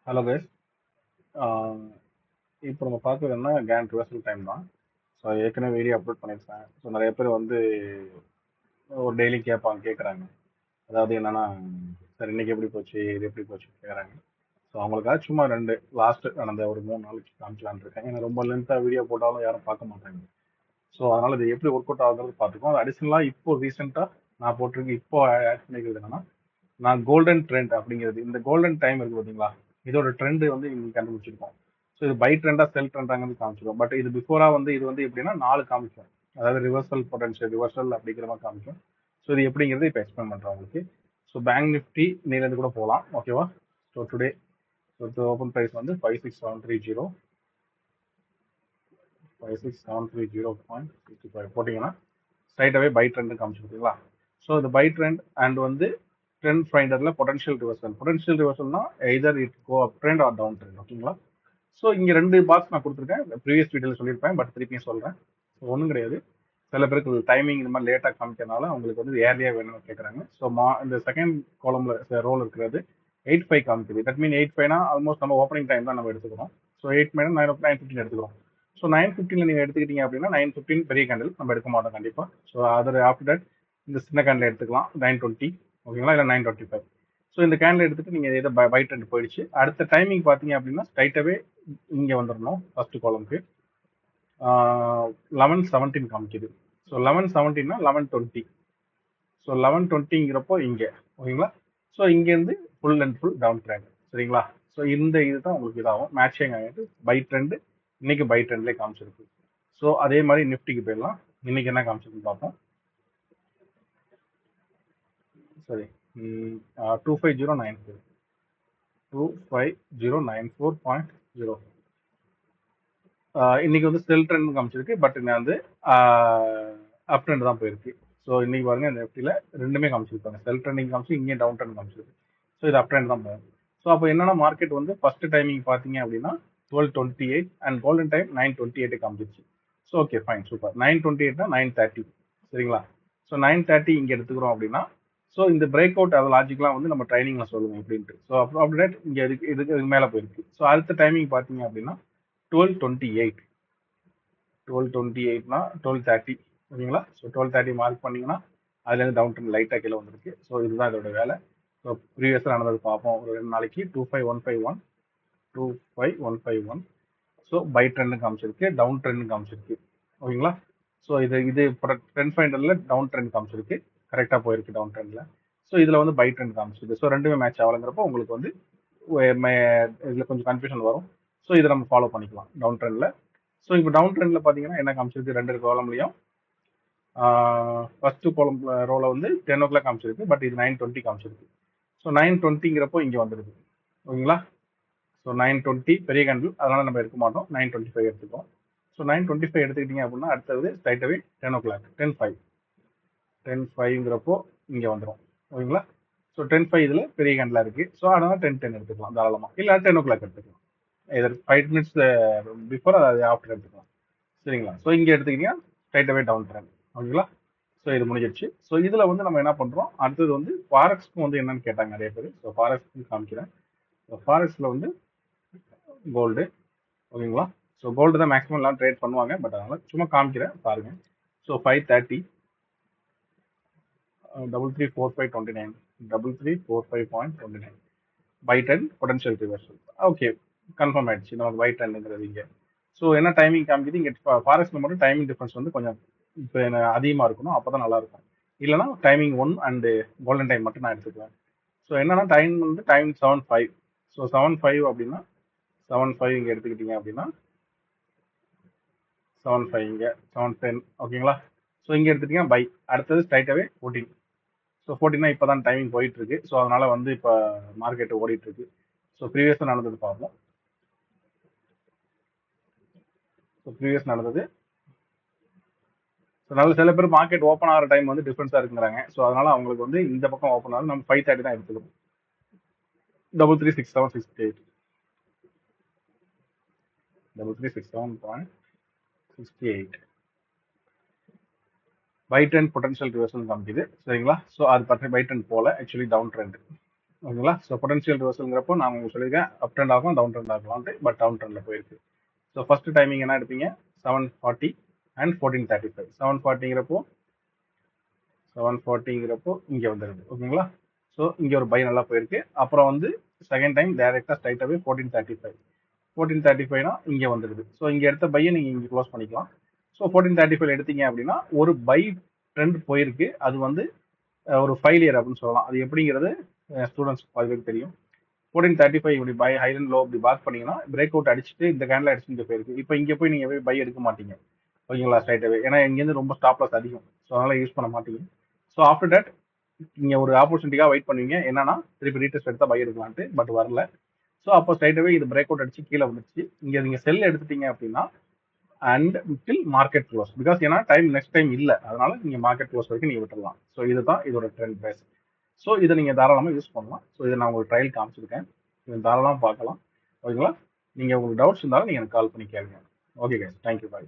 Hello guys. இப்போ நம்ம பார்க்குறது என்ன கேன் ரிவர்சல் டைம் தான். ஸோ ஏற்கனவே வீடியோ அப்லோட் பண்ணியிருப்பேன். ஸோ நிறைய பேர் வந்து ஒரு டெய்லி கேட்குறாங்க. அதாவது என்னன்னா, சார் இன்னைக்கு எப்படி போச்சு, இது எப்படி போச்சு கேட்குறாங்க. ஸோ அவங்களுக்காக சும்மா ரெண்டு லாஸ்ட் நடந்த ஒரு 3 நாளைக்கு காமிக்கலான்னு இருக்கேன். ஏன்னா ரொம்ப லென்த்தாக வீடியோ போட்டாலும் யாரும் பார்க்க மாட்டாங்க. ஸோ அதனால இது எப்படி ஒர்க் அவுட் ஆகுறது பார்த்துக்கோம். அது அடிஷனலாக இப்போ ரீசெண்டாக நான் போட்டிருக்கு இப்போ ஆட் பண்ணிக்கிறது என்னன்னா, நான் கோல்டன் ட்ரெண்ட் அப்படிங்கிறது இந்த கோல்டன் டைம் இருக்கு பார்த்தீங்களா, இதோட ட்ரெண்ட் வந்து இன்னைக்கு கண்டுபிடிச்சிருக்கோம். ஸோ இது பை ட்ரெண்டா செல் ட்ரெண்டாங்கிறது காமிச்சிடும். பட் இது பிஃபோரா வந்து இது வந்து எப்படின்னா 4 காமிக்கும். அதாவது ரிவர்சல் பொட்டன்ஷியல் ரிவர்சல் அப்படிங்கிற மாதிரி காமிக்கும். ஸோ இது எப்படிங்கிறது இப்போ எக்ஸ்பிளைன் பண்ணுறேன் உங்களுக்கு. ஸோ பேங்க் நிஃப்டி நீலேருந்து கூட போகலாம், ஓகேவா. ஸோ டுடே ஓப்பன் ப்ரைஸ் வந்து 56730 56730.65 போட்டிங்கன்னா ஸ்ட்ரைட்டாகவே பை ட்ரெண்ட் காமிச்சிருக்கீங்களா. ஸோ இந்த பை ட்ரெண்ட் அண்ட் வந்து ட்ரெண்ட் ஃபைண்டர்ல பொட்டன்ஷியல் ரிவர்சல்னா either it go up trend or down trend, ஓகேங்களா. ஸோ இங்கே ரெண்டு பாக்ஸ் நான் கொடுத்துருக்கேன், ப்ரீவியஸ் வீடியோவில் சொல்லியிருப்பேன், பட் திருப்பியும் சொல்கிறேன். ஸோ ஒன்றும் கிடையாது, சில பேருக்கு டைமிங் இந்த மாதிரி லேட்டாக காமிக்கிறதுனால அவங்களுக்கு வந்து ஏர்லியாக வேணும்னு கேட்குறாங்க. ஸோ இந்த செகண்ட் காலம்ல ரோல் இருக்கிறது 8-5 காமிக்குது. தட் மீன் 8-5னா ஆல்மோஸ்ட் நம்ம ஓப்பனிங் டைம் தான் நம்ம எடுத்துக்கிறோம். ஸோ 8 9 9:15 எடுத்துக்கிறோம். ஸோ 9:15 நீங்கள் எடுத்துக்கிட்டீங்க அப்படின்னா 9:15 பெரிய கேண்டில் நம்ம எடுக்க மாட்டோம் கண்டிப்பாக. ஸோ அதர் ஆஃப்டர் தட் இந்த சின்ன கேண்டில் எடுத்துக்கலாம் 9:20, ஓகேங்களா, இல்லை 9:25. ஸோ இந்த கேண்டில் எடுத்துட்டு நீங்கள் எதை பை ட்ரெண்ட் போயிடுச்சு. அடுத்த டைமிங் பார்த்தீங்க அப்படின்னா ஸ்ட்ரைட்டாகவே இங்கே வந்துடணும். ஃபர்ஸ்ட் காலம்க்கு 11:17 காமிக்குது. ஸோ 11:17னா 11:20. ஸோ 11:20ங்கிறப்போ இங்கே, ஓகேங்களா. ஸோ இங்கேருந்து full and full down trend, சரிங்களா. ஸோ இந்த இதுதான் உங்களுக்கு இதாகும் மேட்சிங் ஆகிட்டு பை ட்ரெண்ட் இன்னைக்கு பை ட்ரெண்ட்லேயே காமிச்சிருக்கு. ஸோ அதே மாதிரி நிஃப்டிக்கு போயிடலாம். இன்னைக்கு என்ன காமிச்சிருக்குன்னு பார்ப்போம். சரி, 25094 25094.0 இன்னைக்கு வந்து செல் ட்ரெண்ட் காமிச்சிருக்கு. பட் நான் வந்து அப் ட்ரெண்ட் தான் போயிருக்கு. ஸோ இன்னைக்கு பாருங்க இந்த நிஃப்டியில் ரெண்டுமே காமிச்சிருப்பாங்க, செல் ட்ரெண்டிங் காமிச்சு இங்கே டவுன் ட்ரெண்ட் காமிச்சிருக்கு. ஸோ இது அப் ட்ரெண்ட் தான் போகும். ஸோ அப்போ என்னன்னா மார்க்கெட் வந்து ஃபர்ஸ்ட் டைமிங் பார்த்தீங்க அப்படின்னா 12:28 அண்ட் கோல்டன் டைம் 9:28 காமிச்சிருச்சு. So okay fine super. 9:28னா 9:30, சரிங்களா. ஸோ 9:30 இங்கே எடுத்துக்கிறோம் அப்படின்னா, ஸோ இந்த பிரேக் அவுட் அது லாஜிக்லாம் வந்து நம்ம ட்ரைனிங்ல சொல்லுவோம் எப்படின்ட்டு. ஸோ அப்புறம் அப்படின்னா இங்கே இதுக்கு மேலே போயிருக்கு. ஸோ அடுத்த டைமிங் பார்த்தீங்க அப்படின்னா 12:28 12:28னா 12:30, ஓகேங்களா. ஸோ 12:30 மார்க் பண்ணீங்கன்னா அதுலேருந்து டவுன் ட்ரெண்ட் லைட்டாக கீழே வந்திருக்கு. ஸோ இதுதான் இதோட வேலை. ஸோ ப்ரீவியஸாக நடந்தது பார்ப்போம். ஒரு 2 நாளைக்கு 25151 25151. ஸோ பை ட்ரெண்ட் காமிச்சிருக்கு, டவுன் ட்ரெண்ட் காமிச்சிருக்கு, ஓகேங்களா. ஸோ இது ட்ரெண்ட் ஃபைண்டர்ல டவுன் ட்ரெண்ட் காமிச்சிருக்கு, கரெக்டாக போயிருக்கு டவுன் ட்ரெண்ட்ல. ஸோ இதில் வந்து பை ட்ரெண்ட் காமிச்சிருக்கு. ஸோ ரெண்டுமே மேட்ச் ஆகலைங்கிறப்போ உங்களுக்கு வந்து இதில் கொஞ்சம் கன்ஃபியூஷன் வரும். ஸோ இதை நம்ம ஃபாலோ பண்ணிக்கலாம் டவுன் ட்ரெண்ட்ல. ஸோ இப்போ டவுன் ட்ரெண்ட்ல பார்த்தீங்கன்னா என்ன காமிச்சிருக்கு, ரெண்டு காலம்லையும் ஃபர்ஸ்ட் காலம் ரோல வந்து 10 o'clock காமிச்சிருக்கு, பட் இது 9:20 காமிச்சிருக்கு. ஸோ 9:20ங்கிறப்போ இங்கே வந்துடுது, ஓகேங்களா. ஸோ 9:20 பெரிய கேண்டில், அதனால நம்ம எடுக்க மாட்டோம், 9:25 எடுத்துக்கோம். ஸோ 9:25 எடுத்துக்கிட்டீங்க அப்படின்னா அடுத்தது ஸ்ட்ரைட்டாகவே 10 o'clock 10:05 இங்கே வந்துடும், ஓகேங்களா. ஸோ 10:05 இதில் பெரிய கேண்டிலாக இருக்குது. ஸோ அதனால் 10:10 எடுத்துக்கலாம் தாராளமாக, இல்லை 10 o'clock எடுத்துக்கலாம். இதர் 5 minutes பிஃபோர் அது ஆஃப்டர் எடுத்துக்கலாம், சரிங்களா. ஸோ இங்கே எடுத்துக்கிட்டீங்கன்னா ஸ்ட்ரைட்டாகவே டவுன் ட்ரெண்ட், ஓகேங்களா. ஸோ இது முடிஞ்சிருச்சு. ஸோ இதில் வந்து நம்ம என்ன பண்ணுறோம், அடுத்தது வந்து ஃபாரெக்ஸ்க்கு வந்து என்னன்னு கேட்டாங்க நிறைய பேர். ஸோ ஃபாரெக்ஸ்க்கு காமிக்கிறேன். ஸோ ஃபாரெக்ஸில் வந்து கோல்டு, ஓகேங்களா. ஸோ கோல்டு தான் மேக்ஸிமம் எல்லாம் ட்ரேட் பண்ணுவாங்க, பட் அதனால சும்மா காமிக்கிறேன் பாருங்க. So 530 3345.29 3345.29 buy 10 potential reversal. Okay confirm ஆயிடுச்சு நமக்கு பை 10ங்கிறது இங்கே. ஸோ என்ன டைமிங் காமிக்குது இங்கே, ஃபாரெக்ஸில் மட்டும் டைமிங் டிஃபரன்ஸ் வந்து கொஞ்சம் இப்போ அதிகமாக இருக்கணும், அப்போ தான் நல்லா இருக்கும். இல்லைனா டைமிங் 1 அண்டு கோல்டன் டைம் மட்டும் நான் எடுத்துக்குவேன். ஸோ என்னன்னா டைம் வந்து டைம் 7:05. ஸோ 7:05 அப்படின்னா 7:05 இங்கே எடுத்துக்கிட்டீங்க அப்படின்னா 7:05 இங்கே 7:10, ஓகேங்களா. ஸோ இங்கே எடுத்துட்டீங்கன்னா பை. அடுத்தது ஸ்ட்ரைட்டாகவே 14. ஸோ 14னா இப்போ தான் டைமிங் போயிட்டு இருக்கு. ஸோ அதனால வந்து இப்போ மார்க்கெட் ஓடிட்டு இருக்கு. ஸோ ப்ரீவியஸாக நடந்தது பார்ப்போம். ஸோ ப்ரீவியஸ் நடந்தது. ஸோ நல்ல சில பேர் மார்க்கெட் ஓப்பன் ஆகிற டைம் வந்து டிஃப்ரென்ஸாக இருக்குங்கிறாங்க. ஸோ அதனால அவங்களுக்கு வந்து இந்த பக்கம் ஓப்பன் ஆகுது, நம்ம 5:30 தான் எடுத்துக்கணும். 3367.68 3367.68 பை 10 பொட்டன்ஷியல் ரிவர்சல் காமிக்குது, சரிங்களா. ஸோ அது பற்றி பை 10 போல ஆக்சுவலி டவுன் ட்ரெண்ட், ஓகேங்களா? ஸோ பொட்டன்ஷியல் ரிவர்சல்ங்கிறப்போ நான் உங்களுக்கு சொல்லியிருக்கேன் அப் ட்ரெண்ட் ஆகும், டவுன் ட்ரெண்ட் ஆகலான்ட்டு. பட் டவுன் ட்ரெண்ட்ல போயிருக்கு. ஸோ ஃபர்ஸ்ட் டைமிங் என்ன எடுப்பீங்க? 740 அண்ட் 1435. 740ங்கிறப்போ இங்க வந்துருது. ஓகேங்களா? ஸோ இங்க ஒரு பை நல்லா போயிருக்கு. அப்புறம் வந்து செகண்ட் டைம் டைரக்டா ஸ்ட்ரைட்டாவே 1435. 1435னா இங்க வந்துடுது. ஸோ இங்க எடுத்த பையை நீங்க இங்க க்ளோஸ் பண்ணிக்கலாம். ஸோ 1435 எடுத்தீங்க அப்படின்னா ஒரு பை ட்ரெண்ட் போயிருக்கு. அது வந்து ஒரு ஃபெயிலியர் அப்படின்னு சொல்லலாம். அது எப்படிங்கிறது ஸ்டூடெண்ட்ஸ் பாதி பேருக்கு தெரியும். 1435 இப்படி பை ஹை அண்ட் லோ இப்படி பாக் பண்ணீங்கன்னா பிரேக் அவுட் அடிச்சுட்டு இந்த கேண்டில் அடிச்சு இங்க போயிருக்கு. இப்போ இங்க போய் நீங்க போய் பை எடுக்க மாட்டீங்க. ஓகேங்களா? ஸ்ட்ரைட்டாவே. ஏன்னா இங்கேருந்து ரொம்ப ஸ்டாப் லாஸ் அதிகம். ஸோ அதனால யூஸ் பண்ண மாட்டீங்க. ஸோ ஆஃப்டர் தட் நீங்க ஒரு ஆப்பர்ச்சுனிட்டிக்காக வெயிட் பண்ணுவீங்க. என்னன்னா திருப்பி ரீடெஸ்ட் எடுத்தா பை எடுக்கலான்ட்டு. பட் வரல. ஸோ அப்போ ஸ்ட்ரைட்டாவே இது பிரேக் அவுட் அடிச்சு கீழே வந்துருச்சு. இங்க நீங்க செல் எடுத்துட்டீங்க அப்படின்னா and till market close. Because ஏன்னா நெக்ஸ்ட் டைம் இல்லை. அதனால நீங்க மார்க்கெட் க்ளோஸ் வரைக்கும் நீங்க விட்டுடலாம். ஸோ இதுதான் இதோட ட்ரெண்ட் பேஸ். ஸோ இதை நீங்க தாராளமாக யூஸ் பண்ணலாம். ஸோ இதை நான் உங்களுக்கு ட்ரையல் காமிச்சிருக்கேன். இதை தாராளமாக பார்க்கலாம். ஓகேங்களா? நீங்க உங்களுக்கு டவுட்ஸ் இருந்தாலும் நீங்க எனக்கு கால் பண்ணி கேளுங்க. ஓகே கைஸ், தேங்க்யூ, பாய்.